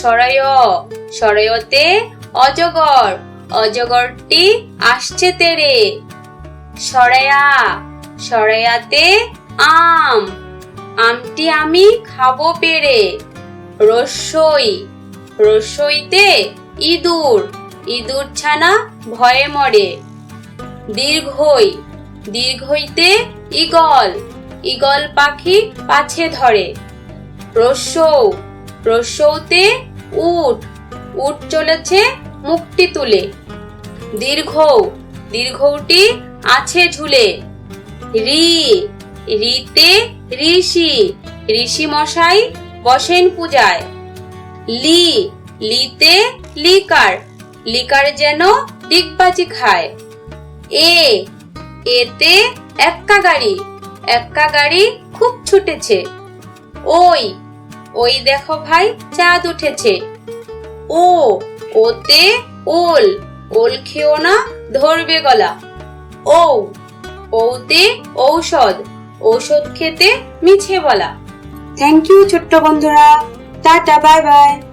সরয়, সরয়তে অজগর, অজগরটি আসছে তেরে। সরায়া, সরায়াতে আম, আমটি আমি খাবো পেরে। রস্যই, রস্যইতে ইঁদুর, ইঁদুর ছানা ভয়ে মরে। দীর্ঘই, দীর্ঘইতে ঈগল, ঈগল পাখি পাছে ধরে। রস্যৌ, রস্যৌতে উট, উট চলেছে মুখটি তুলে। দীর্ঘৌ, দীর্ঘৌটি আছে ঝুলে। রি, রিতে ঋষি, ঋষি মশাই বসেন পূজায়। লি, লিতে লিকার, লিকার যেন ডিগবাজি খায়। এ, এতে এক্কা গাড়ি, এক্কা গাড়ি খুব ছুটেছে। ওই, ওই দেখো ভাই চাঁদ উঠেছে। ও, ওতে ওল, ওল খেও না ধরবে গলা। ও, ওতে ঔষধ, ঔষধ খেতে মিছে বলা। থ্যাংক ইউ ছোট্ট বন্ধুরা, টাটা, বাই বাই।